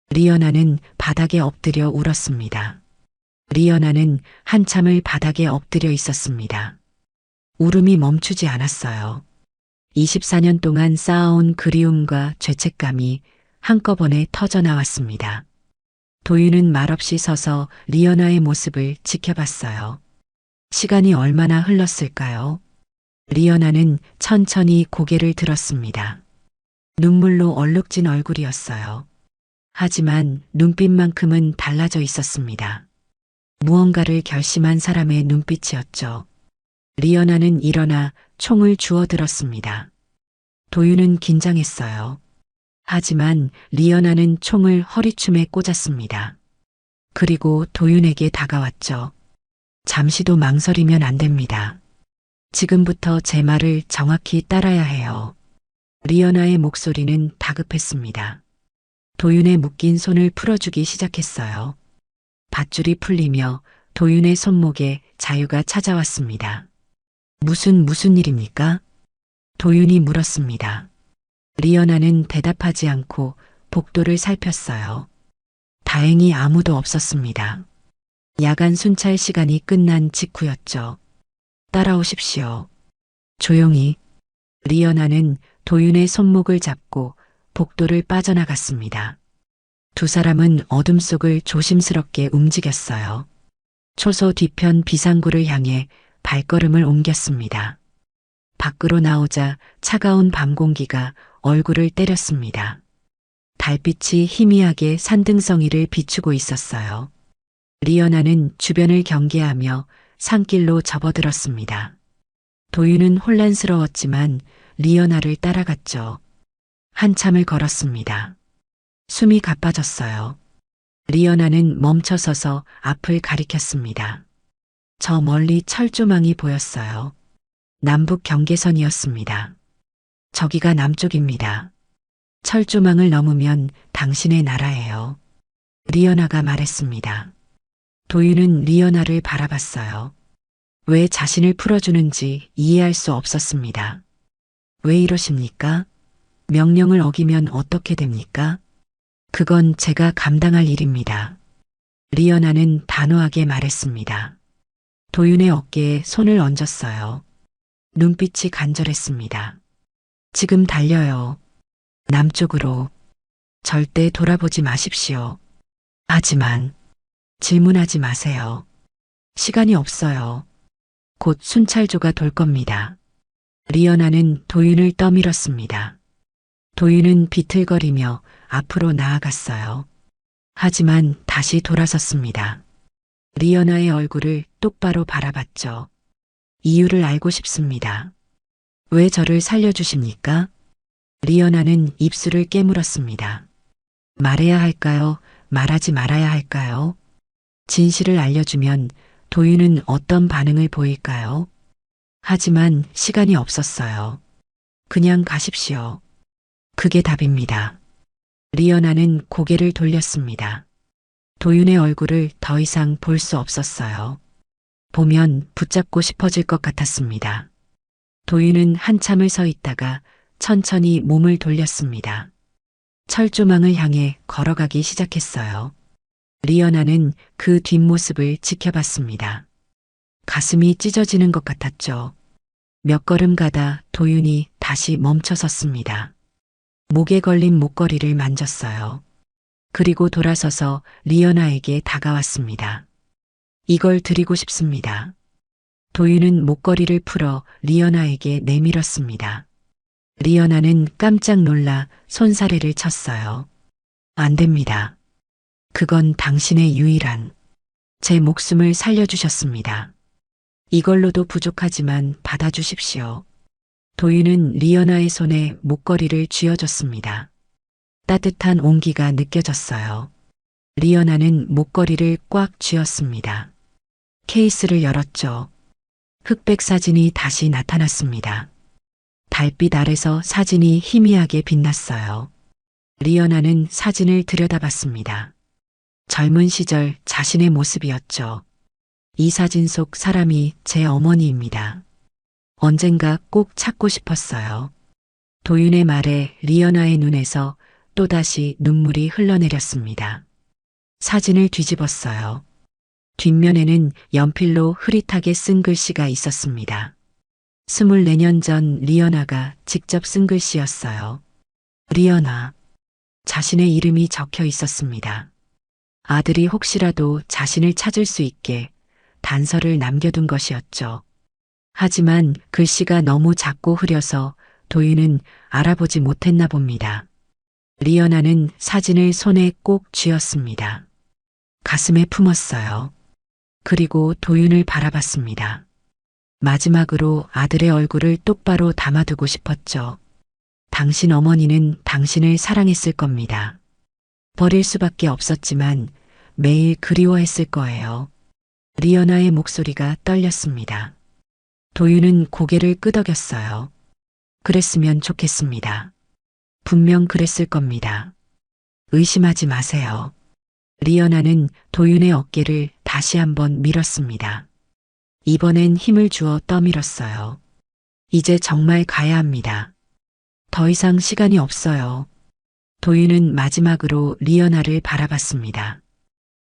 리연아는 바닥에 엎드려 울었습니다. 리연아는 한참을 바닥에 엎드려 있었습니다. 울음이 멈추지 않았어요. 24년 동안 쌓아온 그리움과 죄책감이 한꺼번에 터져 나왔습니다. 도윤은 말없이 서서 리연아의 모습을 지켜봤어요. 시간이 얼마나 흘렀을까요? 리연아는 천천히 고개를 들었습니다. 눈물로 얼룩진 얼굴이었어요. 하지만 눈빛만큼은 달라져 있었습니다. 무언가를 결심한 사람의 눈빛이었죠. 리연아는 일어나 총을 주워들었습니다. 도윤은 긴장했어요. 하지만 리연아는 총을 허리춤에 꽂았습니다. 그리고 도윤에게 다가왔죠. 잠시도 망설이면 안 됩니다. 지금부터 제 말을 정확히 따라야 해요. 리연아의 목소리는 다급했습니다. 도윤의 묶인 손을 풀어주기 시작했어요. 밧줄이 풀리며 도윤의 손목에 자유가 찾아왔습니다. 무슨 일입니까? 도윤이 물었습니다. 리연아는 대답하지 않고 복도를 살폈어요. 다행히 아무도 없었습니다. 야간 순찰 시간이 끝난 직후였죠. 따라오십시오. 조용히. 리연아는 도윤의 손목을 잡고 복도를 빠져나갔습니다. 두 사람은 어둠 속을 조심스럽게 움직였어요. 초소 뒤편 비상구를 향해 발걸음을 옮겼습니다. 밖으로 나오자 차가운 밤 공기가 얼굴을 때렸습니다. 달빛이 희미하게 산등성이를 비추고 있었어요. 리연아는 주변을 경계하며 산길로 접어들었습니다. 도윤은 혼란스러웠지만 리연아를 따라갔죠. 한참을 걸었습니다. 숨이 가빠졌어요. 리연아는 멈춰서서 앞을 가리켰습니다. 저 멀리 철조망이 보였어요. 남북 경계선이었습니다. 저기가 남쪽입니다. 철조망을 넘으면 당신의 나라예요. 리연아가 말했습니다. 도윤은 리연아를 바라봤어요. 왜 자신을 풀어주는지 이해할 수 없었습니다. 왜 이러십니까? 명령을 어기면 어떻게 됩니까? 그건 제가 감당할 일입니다. 리연아는 단호하게 말했습니다. 도윤의 어깨에 손을 얹었어요. 눈빛이 간절했습니다. 지금 달려요. 남쪽으로. 절대 돌아보지 마십시오. 하지만 질문하지 마세요. 시간이 없어요. 곧 순찰조가 돌 겁니다. 리연아는 도윤을 떠밀었습니다. 도윤은 비틀거리며 앞으로 나아갔어요. 하지만 다시 돌아섰습니다. 리연아의 얼굴을 똑바로 바라봤죠. 이유를 알고 싶습니다. 왜 저를 살려주십니까? 리연아는 입술을 깨물었습니다. 말해야 할까요? 말하지 말아야 할까요? 진실을 알려주면 도윤은 어떤 반응을 보일까요? 하지만 시간이 없었어요. 그냥 가십시오. 그게 답입니다. 리연아는 고개를 돌렸습니다. 도윤의 얼굴을 더 이상 볼 수 없었어요. 보면 붙잡고 싶어질 것 같았습니다. 도윤은 한참을 서 있다가 천천히 몸을 돌렸습니다. 철조망을 향해 걸어가기 시작했어요. 리연아는 그 뒷모습을 지켜봤습니다. 가슴이 찢어지는 것 같았죠. 몇 걸음 가다 도윤이 다시 멈춰 섰습니다. 목에 걸린 목걸이를 만졌어요. 그리고 돌아서서 리연아에게 다가왔습니다. 이걸 드리고 싶습니다. 도윤은 목걸이를 풀어 리연아에게 내밀었습니다. 리연아는 깜짝 놀라 손사래를 쳤어요. 안 됩니다. 그건 당신의 유일한 제 목숨을 살려주셨습니다. 이걸로도 부족하지만 받아주십시오. 도윤은 리연아의 손에 목걸이를 쥐어줬습니다. 따뜻한 온기가 느껴졌어요. 리연아는 목걸이를 꽉 쥐었습니다. 케이스를 열었죠. 흑백 사진이 다시 나타났습니다. 달빛 아래서 사진이 희미하게 빛났어요. 리연아는 사진을 들여다봤습니다. 젊은 시절 자신의 모습이었죠. 이 사진 속 사람이 제 어머니입니다. 언젠가 꼭 찾고 싶었어요. 도윤의 말에 리연아의 눈에서 또다시 눈물이 흘러내렸습니다. 사진을 뒤집었어요. 뒷면에는 연필로 흐릿하게 쓴 글씨가 있었습니다. 24년 전 리연아가 직접 쓴 글씨였어요. 리연아. 자신의 이름이 적혀 있었습니다. 아들이 혹시라도 자신을 찾을 수 있게 단서를 남겨둔 것이었죠. 하지만 글씨가 너무 작고 흐려서 도윤은 알아보지 못했나 봅니다. 리연아는 사진을 손에 꼭 쥐었습니다. 가슴에 품었어요. 그리고 도윤을 바라봤습니다. 마지막으로 아들의 얼굴을 똑바로 담아두고 싶었죠. 당신 어머니는 당신을 사랑했을 겁니다. 버릴 수밖에 없었지만 매일 그리워했을 거예요. 리연아의 목소리가 떨렸습니다. 도윤은 고개를 끄덕였어요. 그랬으면 좋겠습니다. 분명 그랬을 겁니다. 의심하지 마세요. 리연아는 도윤의 어깨를 다시 한번 밀었습니다. 이번엔 힘을 주어 떠밀었어요. 이제 정말 가야 합니다. 더 이상 시간이 없어요. 도윤은 마지막으로 리연아를 바라봤습니다.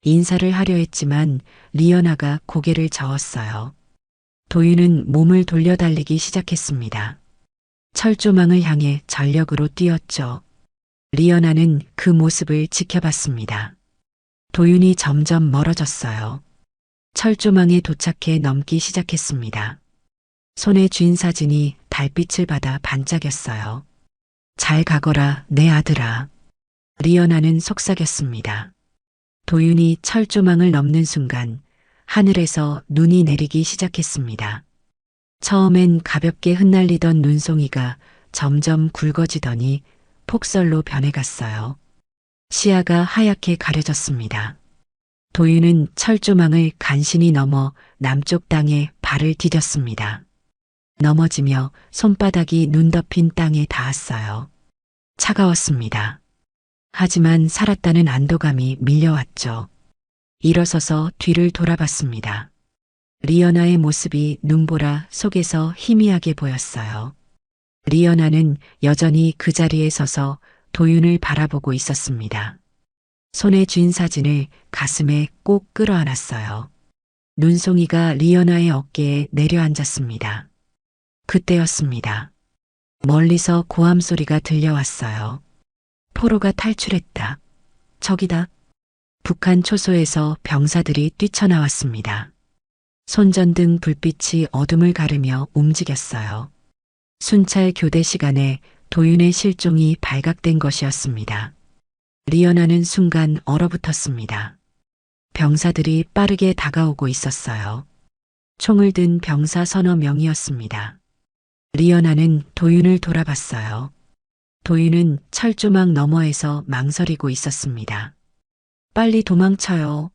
인사를 하려 했지만 리연아가 고개를 저었어요. 도윤은 몸을 돌려달리기 시작했습니다. 철조망을 향해 전력으로 뛰었죠. 리연아는 그 모습을 지켜봤습니다. 도윤이 점점 멀어졌어요. 철조망에 도착해 넘기 시작했습니다. 손에 쥔 사진이 달빛을 받아 반짝였어요. 잘 가거라, 내 아들아. 리연아는 속삭였습니다. 도윤이 철조망을 넘는 순간 하늘에서 눈이 내리기 시작했습니다. 처음엔 가볍게 흩날리던 눈송이가 점점 굵어지더니 폭설로 변해갔어요. 시야가 하얗게 가려졌습니다. 도윤은 철조망을 간신히 넘어 남쪽 땅에 발을 디뎠습니다. 넘어지며 손바닥이 눈 덮인 땅에 닿았어요. 차가웠습니다. 하지만 살았다는 안도감이 밀려왔죠. 일어서서 뒤를 돌아봤습니다. 리연아의 모습이 눈보라 속에서 희미하게 보였어요. 리연아는 여전히 그 자리에 서서 도윤을 바라보고 있었습니다. 손에 쥔 사진을 가슴에 꼭 끌어안았어요. 눈송이가 리연아의 어깨에 내려앉았습니다. 그때였습니다. 멀리서 고함 소리가 들려왔어요. 포로가 탈출했다. 저기다. 북한 초소에서 병사들이 뛰쳐나왔습니다. 손전등 불빛이 어둠을 가르며 움직였어요. 순찰 교대 시간에 도윤의 실종이 발각된 것이었습니다. 리연아는 순간 얼어붙었습니다. 병사들이 빠르게 다가오고 있었어요. 총을 든 병사 서너 명이었습니다. 리연아는 도윤을 돌아봤어요. 도윤은 철조망 너머에서 망설이고 있었습니다. 빨리 도망쳐요.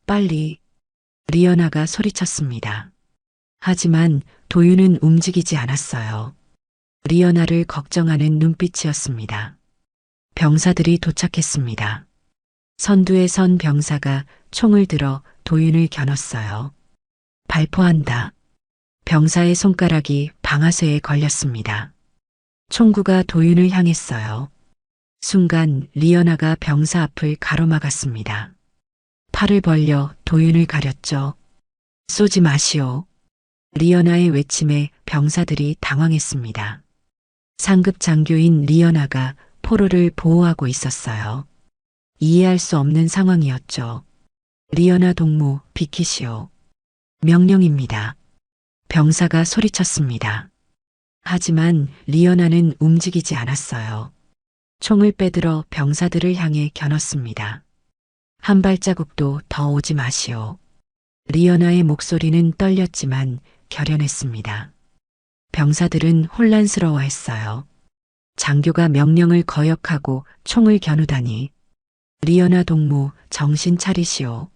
빨리. 리연아가 소리쳤습니다. 하지만 도윤은 움직이지 않았어요. 리연아를 걱정하는 눈빛이었습니다. 병사들이 도착했습니다. 선두에 선 병사가 총을 들어 도윤을 겨눴어요. 발포한다. 병사의 손가락이 방아쇠에 걸렸습니다. 총구가 도윤을 향했어요. 순간 리연아가 병사 앞을 가로막았습니다. 팔을 벌려 도윤을 가렸죠. 쏘지 마시오. 리연아의 외침에 병사들이 당황했습니다. 상급 장교인 리연아가 포로를 보호하고 있었어요. 이해할 수 없는 상황이었죠. 리연아 동무 비키시오. 명령입니다. 병사가 소리쳤습니다. 하지만 리연아는 움직이지 않았어요. 총을 빼들어 병사들을 향해 겨눴습니다. 한 발자국도 더 오지 마시오. 리연아의 목소리는 떨렸지만 결연했습니다. 병사들은 혼란스러워했어요. 장교가 명령을 거역하고 총을 겨누다니. 리연아 동무 정신 차리시오.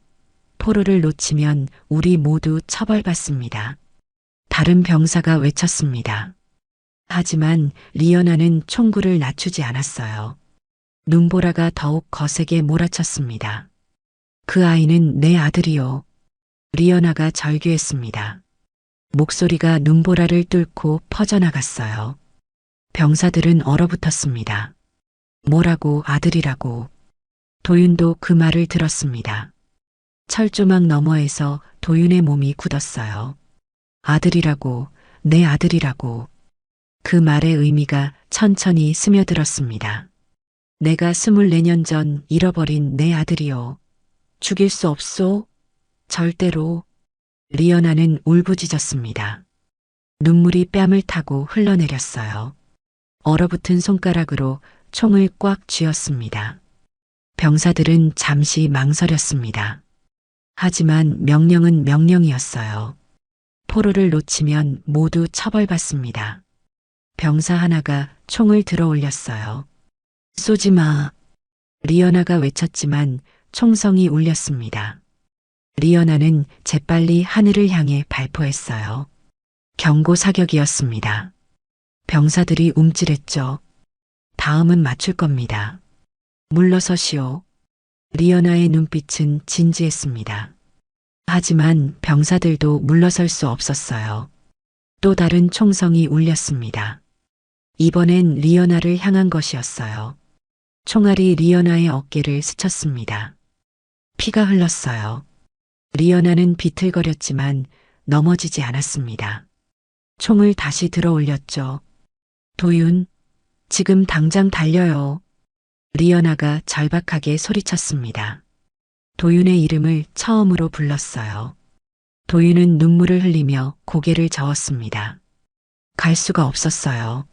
포로를 놓치면 우리 모두 처벌받습니다. 다른 병사가 외쳤습니다. 하지만 리연아는 총구를 낮추지 않았어요. 눈보라가 더욱 거세게 몰아쳤습니다. 그 아이는 내 아들이요. 리연아가 절규했습니다. 목소리가 눈보라를 뚫고 퍼져나갔어요. 병사들은 얼어붙었습니다. 뭐라고 아들이라고. 도윤도 그 말을 들었습니다. 철조망 너머에서 도윤의 몸이 굳었어요. 아들이라고, 내 아들이라고. 그 말의 의미가 천천히 스며들었습니다. 내가 24년 전 잃어버린 내 아들이요. 죽일 수 없소? 절대로. 리연아는 울부짖었습니다. 눈물이 뺨을 타고 흘러내렸어요. 얼어붙은 손가락으로 총을 꽉 쥐었습니다. 병사들은 잠시 망설였습니다. 하지만 명령은 명령이었어요. 포로를 놓치면 모두 처벌받습니다. 병사 하나가 총을 들어 올렸어요. 쏘지 마. 리연아가 외쳤지만 총성이 울렸습니다. 리연아는 재빨리 하늘을 향해 발포했어요. 경고 사격이었습니다. 병사들이 움찔했죠. 다음은 맞출 겁니다. 물러서시오. 리연아의 눈빛은 진지했습니다. 하지만 병사들도 물러설 수 없었어요. 또 다른 총성이 울렸습니다. 이번엔 리연아를 향한 것이었어요. 총알이 리연아의 어깨를 스쳤습니다. 피가 흘렀어요. 리연아는 비틀거렸지만 넘어지지 않았습니다. 총을 다시 들어 올렸죠. 도윤, 지금 당장 달려요. 리연아가 절박하게 소리쳤습니다. 도윤의 이름을 처음으로 불렀어요. 도윤은 눈물을 흘리며 고개를 저었습니다. 갈 수가 없었어요.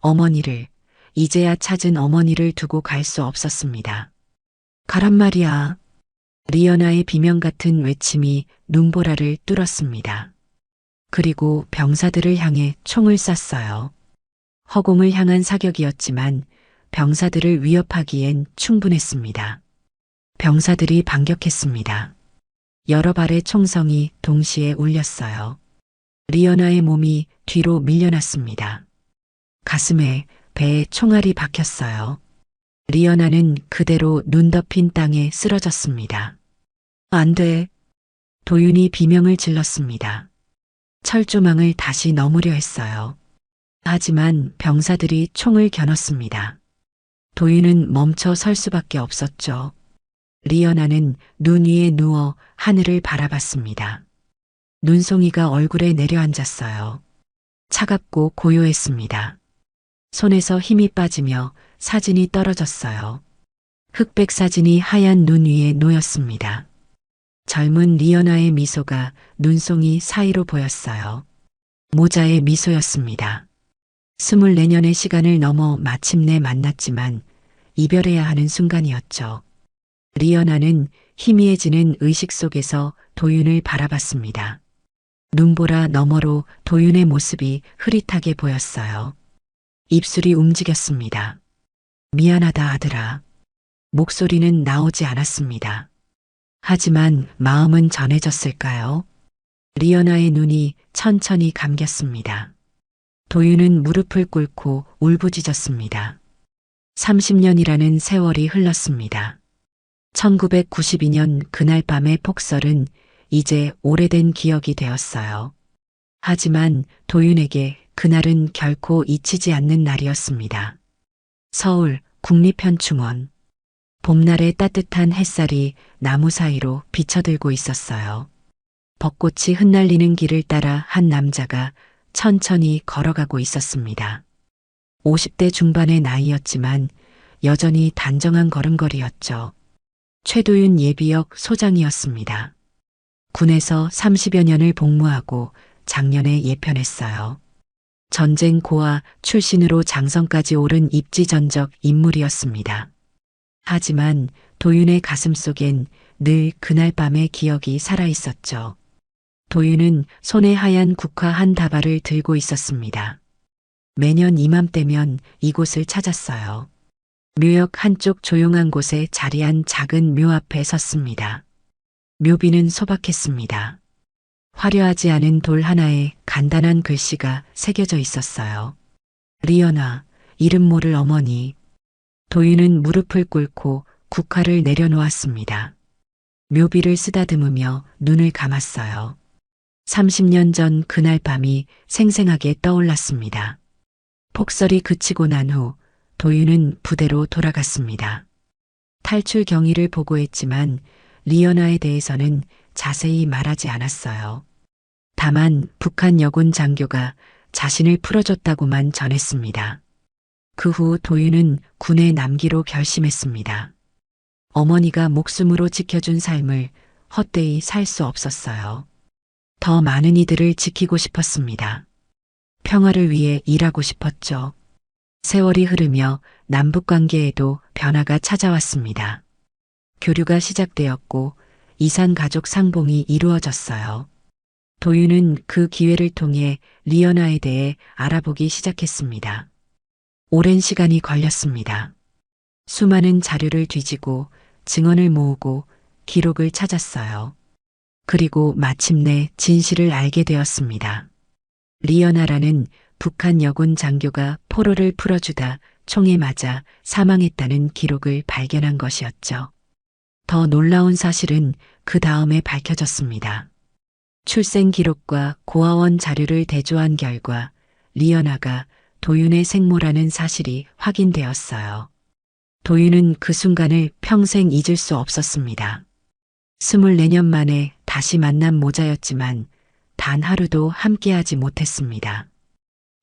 어머니를, 이제야 찾은 어머니를 두고 갈 수 없었습니다. 가란 말이야. 리연아의 비명 같은 외침이 눈보라를 뚫었습니다. 그리고 병사들을 향해 총을 쐈어요. 허공을 향한 사격이었지만 병사들을 위협하기엔 충분했습니다. 병사들이 반격했습니다. 여러 발의 총성이 동시에 울렸어요. 리어나의 몸이 뒤로 밀려났습니다. 가슴에, 배에 총알이 박혔어요. 리어나는 그대로 눈 덮인 땅에 쓰러졌습니다. 안 돼. 도윤이 비명을 질렀습니다. 철조망을 다시 넘으려 했어요. 하지만 병사들이 총을 겨눴습니다. 도윤은 멈춰 설 수밖에 없었죠. 리어나는 눈 위에 누워 하늘을 바라봤습니다. 눈송이가 얼굴에 내려앉았어요. 차갑고 고요했습니다. 손에서 힘이 빠지며 사진이 떨어졌어요. 흑백 사진이 하얀 눈 위에 놓였습니다. 젊은 리어나의 미소가 눈송이 사이로 보였어요. 모자의 미소였습니다. 24년의 시간을 넘어 마침내 만났지만 이별해야 하는 순간이었죠. 리어나는 희미해지는 의식 속에서 도윤을 바라봤습니다. 눈보라 너머로 도윤의 모습이 흐릿하게 보였어요. 입술이 움직였습니다. 미안하다 아들아. 목소리는 나오지 않았습니다. 하지만 마음은 전해졌을까요? 리어나의 눈이 천천히 감겼습니다. 도윤은 무릎을 꿇고 울부짖었습니다. 30년이라는 세월이 흘렀습니다. 1992년 그날 밤의 폭설은 이제 오래된 기억이 되었어요. 하지만 도윤에게 그날은 결코 잊히지 않는 날이었습니다. 서울 국립현충원. 봄날의 따뜻한 햇살이 나무 사이로 비쳐들고 있었어요. 벚꽃이 흩날리는 길을 따라 한 남자가 천천히 걸어가고 있었습니다. 50대 중반의 나이였지만 여전히 단정한 걸음걸이였죠. 최도윤 예비역 소장이었습니다. 군에서 30여 년을 복무하고 작년에 예편했어요. 전쟁 고아 출신으로 장성까지 오른 입지전적 인물이었습니다. 하지만 도윤의 가슴 속엔 늘 그날 밤의 기억이 살아있었죠. 도윤은 손에 하얀 국화 한 다발을 들고 있었습니다. 매년 이맘때면 이곳을 찾았어요. 묘역 한쪽 조용한 곳에 자리한 작은 묘 앞에 섰습니다. 묘비는 소박했습니다. 화려하지 않은 돌 하나에 간단한 글씨가 새겨져 있었어요. 리어나, 이름 모를 어머니. 도윤은 무릎을 꿇고 국화를 내려놓았습니다. 묘비를 쓰다듬으며 눈을 감았어요. 30년 전 그날 밤이 생생하게 떠올랐습니다. 폭설이 그치고 난 후 도윤은 부대로 돌아갔습니다. 탈출 경위를 보고했지만 리어나에 대해서는 자세히 말하지 않았어요. 다만 북한 여군 장교가 자신을 풀어줬다고만 전했습니다. 그 후 도윤은 군에 남기로 결심했습니다. 어머니가 목숨으로 지켜준 삶을 헛되이 살 수 없었어요. 더 많은 이들을 지키고 싶었습니다. 평화를 위해 일하고 싶었죠. 세월이 흐르며 남북 관계에도 변화가 찾아왔습니다. 교류가 시작되었고 이산 가족 상봉이 이루어졌어요. 도윤은 그 기회를 통해 리어나에 대해 알아보기 시작했습니다. 오랜 시간이 걸렸습니다. 수많은 자료를 뒤지고 증언을 모으고 기록을 찾았어요. 그리고 마침내 진실을 알게 되었습니다. 리어나라는 북한 여군 장교가 포로를 풀어주다 총에 맞아 사망했다는 기록을 발견한 것이었죠. 더 놀라운 사실은 그 다음에 밝혀졌습니다. 출생 기록과 고아원 자료를 대조한 결과 리어나가 도윤의 생모라는 사실이 확인되었어요. 도윤은 그 순간을 평생 잊을 수 없었습니다. 24년 만에 다시 만난 모자였지만 단 하루도 함께하지 못했습니다.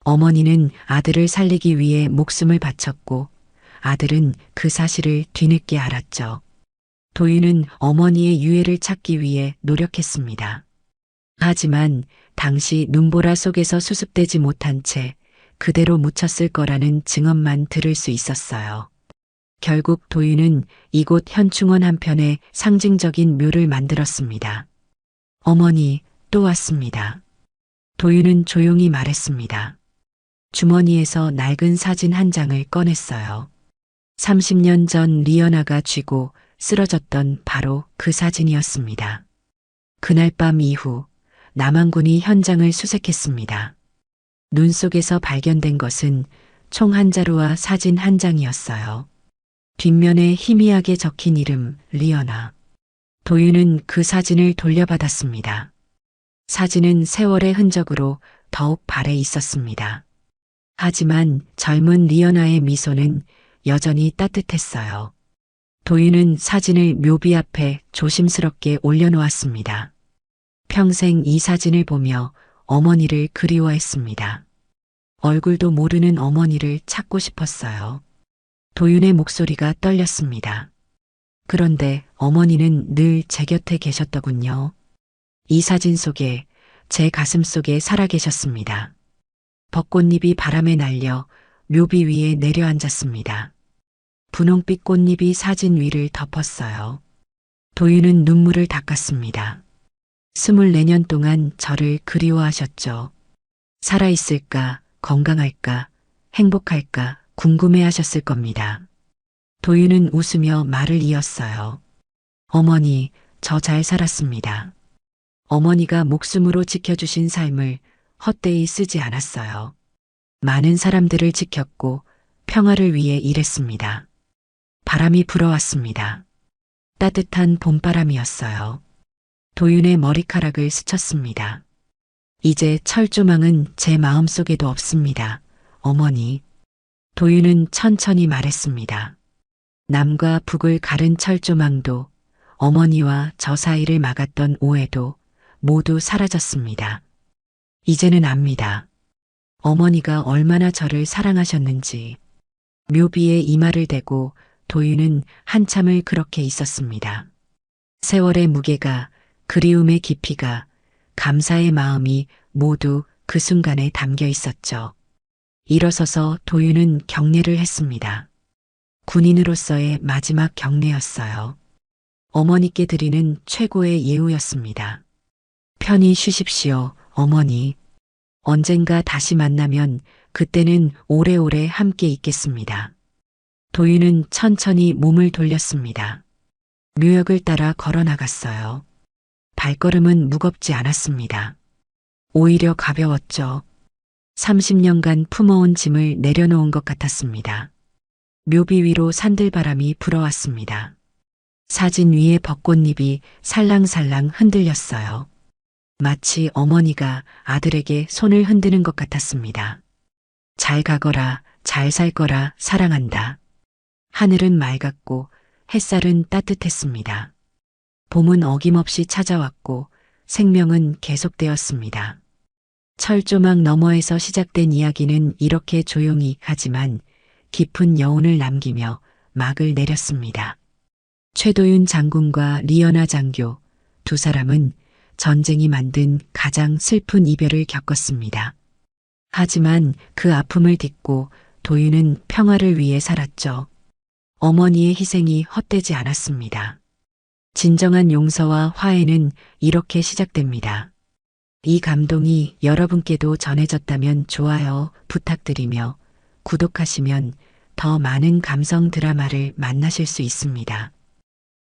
어머니는 아들을 살리기 위해 목숨을 바쳤고 아들은 그 사실을 뒤늦게 알았죠. 도윤은 어머니의 유해를 찾기 위해 노력했습니다. 하지만 당시 눈보라 속에서 수습되지 못한 채 그대로 묻혔을 거라는 증언만 들을 수 있었어요. 결국 도윤은 이곳 현충원 한편에 상징적인 묘를 만들었습니다. 어머니, 또 왔습니다. 도윤은 조용히 말했습니다. 주머니에서 낡은 사진 한 장을 꺼냈어요. 30년 전 리연아가 쥐고 쓰러졌던 바로 그 사진이었습니다. 그날 밤 이후 남한군이 현장을 수색했습니다. 눈 속에서 발견된 것은 총 한 자루와 사진 한 장이었어요. 뒷면에 희미하게 적힌 이름 리연아. 도윤은 그 사진을 돌려받았습니다. 사진은 세월의 흔적으로 더욱 발해 있었습니다. 하지만 젊은 리연아의 미소는 여전히 따뜻했어요. 도윤은 사진을 묘비 앞에 조심스럽게 올려놓았습니다. 평생 이 사진을 보며 어머니를 그리워했습니다. 얼굴도 모르는 어머니를 찾고 싶었어요. 도윤의 목소리가 떨렸습니다. 그런데 어머니는 늘 제 곁에 계셨더군요. 이 사진 속에 제 가슴 속에 살아계셨습니다. 벚꽃잎이 바람에 날려 묘비 위에 내려앉았습니다. 분홍빛 꽃잎이 사진 위를 덮었어요. 도윤은 눈물을 닦았습니다. 24년 동안 저를 그리워하셨죠. 살아있을까, 건강할까, 행복할까 궁금해하셨을 겁니다. 도윤은 웃으며 말을 이었어요. 어머니, 저 잘 살았습니다. 어머니가 목숨으로 지켜주신 삶을 헛되이 쓰지 않았어요. 많은 사람들을 지켰고 평화를 위해 일했습니다. 바람이 불어왔습니다. 따뜻한 봄바람이었어요. 도윤의 머리카락을 스쳤습니다. 이제 철조망은 제 마음속에도 없습니다. 어머니. 도윤은 천천히 말했습니다. 남과 북을 가른 철조망도 어머니와 저 사이를 막았던 오해도 모두 사라졌습니다. 이제는 압니다. 어머니가 얼마나 저를 사랑하셨는지. 묘비에 이마를 대고 도윤은 한참을 그렇게 있었습니다. 세월의 무게가, 그리움의 깊이가, 감사의 마음이 모두 그 순간에 담겨 있었죠. 일어서서 도윤은 경례를 했습니다. 군인으로서의 마지막 경례였어요. 어머니께 드리는 최고의 예우였습니다. 편히 쉬십시오, 어머니. 언젠가 다시 만나면 그때는 오래오래 함께 있겠습니다. 도윤은 천천히 몸을 돌렸습니다. 묘역을 따라 걸어 나갔어요. 발걸음은 무겁지 않았습니다. 오히려 가벼웠죠. 30년간 품어온 짐을 내려놓은 것 같았습니다. 묘비 위로 산들바람이 불어왔습니다. 사진 위에 벚꽃잎이 살랑살랑 흔들렸어요. 마치 어머니가 아들에게 손을 흔드는 것 같았습니다. 잘 가거라, 잘 살 거라, 사랑한다. 하늘은 맑았고 햇살은 따뜻했습니다. 봄은 어김없이 찾아왔고 생명은 계속되었습니다. 철조망 너머에서 시작된 이야기는 이렇게 조용히 하지만 깊은 여운을 남기며 막을 내렸습니다. 최도윤 장군과 리연아 장교 두 사람은 전쟁이 만든 가장 슬픈 이별을 겪었습니다. 하지만 그 아픔을 딛고 도윤은 평화를 위해 살았죠. 어머니의 희생이 헛되지 않았습니다. 진정한 용서와 화해는 이렇게 시작됩니다. 이 감동이 여러분께도 전해졌다면 좋아요 부탁드리며 구독하시면 더 많은 감성 드라마를 만나실 수 있습니다.